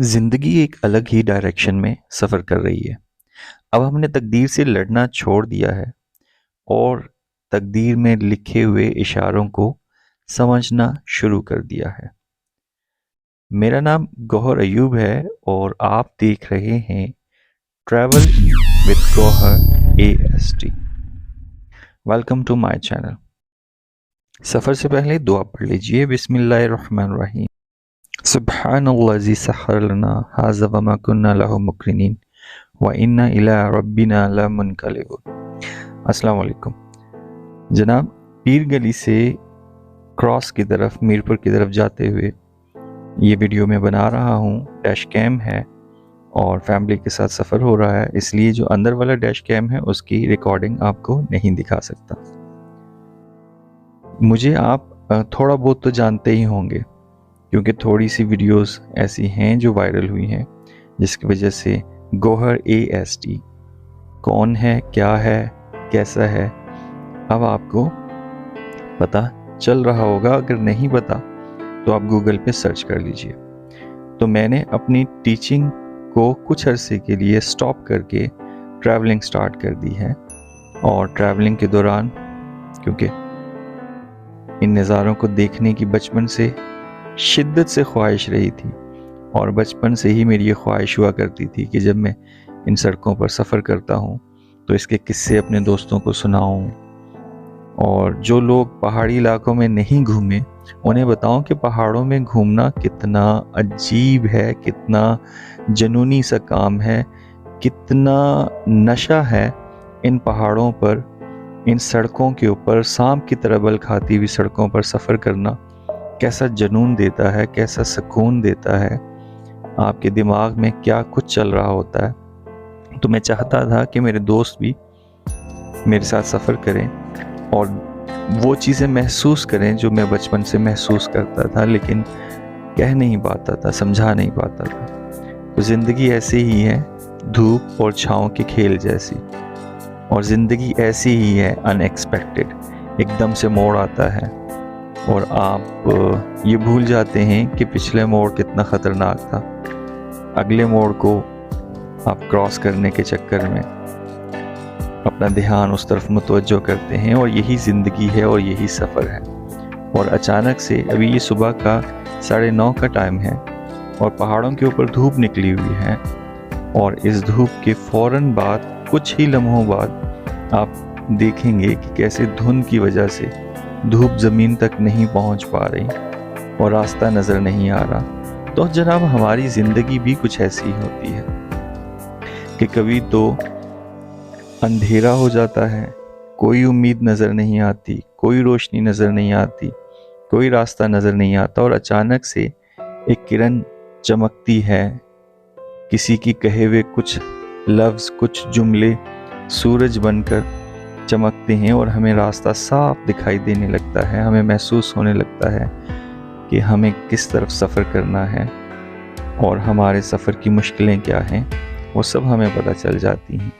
ज़िंदगी एक अलग ही डायरेक्शन में सफ़र कर रही है। अब हमने तकदीर से लड़ना छोड़ दिया है और तकदीर में लिखे हुए इशारों को समझना शुरू कर दिया है। मेरा नाम गौहर अयूब है और आप देख रहे हैं travel with Gauhar AST। Welcome to my channel. सफ़र से पहले दुआ पढ़ लीजिए। बिस्मिल्लाहिर्रहमानिर्रहीम। सुब्हानल्लाज़ी सख़्खर लना हाज़ा वमा कुन्ना लहू मुक़रिनीन व इन्ना इला रब्बिना लमुनक़लिबून। अस्सलाम वालेकुम जनाब। पीर गली से क्रॉस की तरफ मीरपुर की तरफ जाते हुए ये वीडियो मैं बना रहा हूँ। डैश कैम है और फैमिली के साथ सफ़र हो रहा है, इसलिए जो अंदर वाला डैश कैम है उसकी रिकॉर्डिंग आपको नहीं दिखा सकता। मुझे आप थोड़ा बहुत तो जानते ही होंगे क्योंकि थोड़ी सी वीडियोस ऐसी हैं जो वायरल हुई हैं, जिसकी वजह से गौहर AST कौन है, क्या है, कैसा है, अब आपको पता चल रहा होगा। अगर नहीं पता तो आप गूगल पे सर्च कर लीजिए। तो मैंने अपनी टीचिंग को कुछ अरसे के लिए स्टॉप करके ट्रैवलिंग स्टार्ट कर दी है और ट्रैवलिंग के दौरान क्योंकि इन नज़ारों को देखने की बचपन से शिद्दत से ख्वाहिश रही थी और बचपन से ही मेरी ये ख्वाहिश हुआ करती थी कि जब मैं इन सड़कों पर सफ़र करता हूँ तो इसके किस्से अपने दोस्तों को सुनाऊँ और जो लोग पहाड़ी इलाकों में नहीं घूमे उन्हें बताऊं कि पहाड़ों में घूमना कितना अजीब है, कितना जुनूनी सा काम है, कितना नशा है इन पहाड़ों पर, इन सड़कों के ऊपर सांप की तरह बल खाती हुई सड़कों पर सफ़र करना कैसा जुनून देता है, कैसा सुकून देता है, आपके दिमाग में क्या कुछ चल रहा होता है। तो मैं चाहता था कि मेरे दोस्त भी मेरे साथ सफ़र करें और वो चीज़ें महसूस करें जो मैं बचपन से महसूस करता था लेकिन कह नहीं पाता था, समझा नहीं पाता था। तो ज़िंदगी ऐसे ही है, धूप और छाँव के खेल जैसी, और ज़िंदगी ऐसी ही है, अनएक्सपेक्टेड, एकदम से मोड़ आता है और आप ये भूल जाते हैं कि पिछले मोड़ कितना ख़तरनाक था। अगले मोड़ को आप क्रॉस करने के चक्कर में अपना ध्यान उस तरफ मुतवज्जो करते हैं और यही ज़िंदगी है और यही सफ़र है। और अचानक से अभी ये सुबह का 9:30 का टाइम है और पहाड़ों के ऊपर धूप निकली हुई है और इस धूप के फ़ौरन बाद कुछ ही लम्हों बाद आप देखेंगे कि कैसे धुंध की वजह से धूप ज़मीन तक नहीं पहुंच पा रही और रास्ता नज़र नहीं आ रहा। तो जनाब हमारी ज़िंदगी भी कुछ ऐसी ही होती है कि कभी तो अंधेरा हो जाता है, कोई उम्मीद नज़र नहीं आती, कोई रोशनी नज़र नहीं आती, कोई रास्ता नज़र नहीं आता और अचानक से एक किरण चमकती है, किसी की कहे हुए कुछ लफ्ज़, कुछ जुमले सूरज बनकर चमकते हैं और हमें रास्ता साफ दिखाई देने लगता है। हमें महसूस होने लगता है कि हमें किस तरफ सफ़र करना है और हमारे सफ़र की मुश्किलें क्या हैं, वो सब हमें पता चल जाती हैं।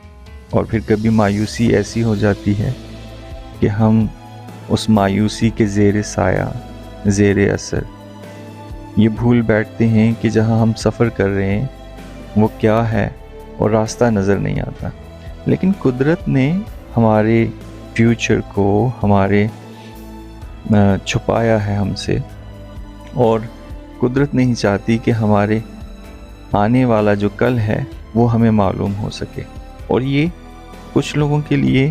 और फिर कभी मायूसी ऐसी हो जाती है कि हम उस मायूसी के ज़ेरे साया, ज़ेरे असर ये भूल बैठते हैं कि जहाँ हम सफ़र कर रहे हैं वो क्या है और रास्ता नज़र नहीं आता। लेकिन कुदरत ने हमारे फ्यूचर को हमारे छुपाया है हमसे और कुदरत नहीं चाहती कि हमारे आने वाला जो कल है वो हमें मालूम हो सके। और ये कुछ लोगों के लिए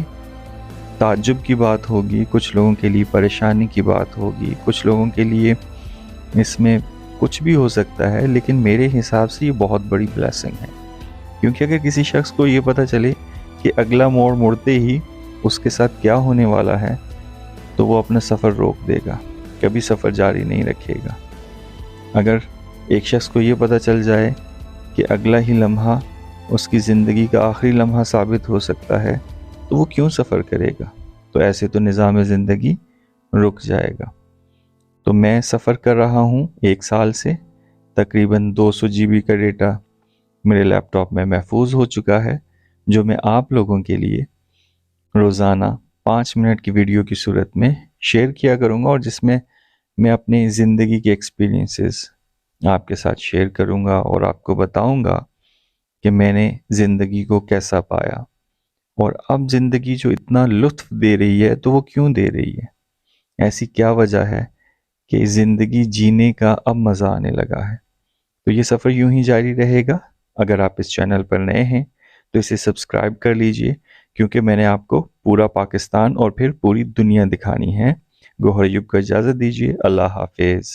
ताज्जुब की बात होगी, कुछ लोगों के लिए परेशानी की बात होगी, कुछ लोगों के लिए इसमें कुछ भी हो सकता है, लेकिन मेरे हिसाब से ये बहुत बड़ी ब्लेसिंग है। क्योंकि अगर किसी शख्स को ये पता चले कि अगला मोड़ मुड़ते ही उसके साथ क्या होने वाला है तो वो अपना सफ़र रोक देगा, कभी सफ़र जारी नहीं रखेगा। अगर एक शख्स को ये पता चल जाए कि अगला ही लम्हा उसकी ज़िंदगी का आखिरी लम्हा साबित हो सकता है तो वो क्यों सफ़र करेगा। तो ऐसे तो निज़ाम ज़िंदगी रुक जाएगा। तो मैं सफ़र कर रहा हूँ 1 साल से, तकरीबन 200 GB का डेटा मेरे लैपटॉप में महफूज हो चुका है, जो मैं आप लोगों के लिए रोज़ाना 5 मिनट की वीडियो की सूरत में शेयर किया करूँगा और जिसमें मैं अपनी ज़िंदगी के एक्सपीरियंसेस, آپ کے ساتھ شیئر کروں گا اور آپ کو بتاؤں گا کہ میں نے زندگی کو کیسا پایا، اور اب زندگی جو اتنا لطف دے رہی ہے تو وہ کیوں دے رہی ہے، ایسی کیا وجہ ہے کہ زندگی جینے کا اب مزہ آنے لگا ہے۔ تو یہ سفر یوں ہی جاری رہے گا۔ اگر آپ اس چینل پر نئے ہیں تو اسے سبسکرائب کر لیجئے، کیونکہ میں نے آپ کو پورا پاکستان اور پھر پوری دنیا دکھانی ہے۔ گوہر ایوب کو اجازت دیجیے، اللہ حافظ۔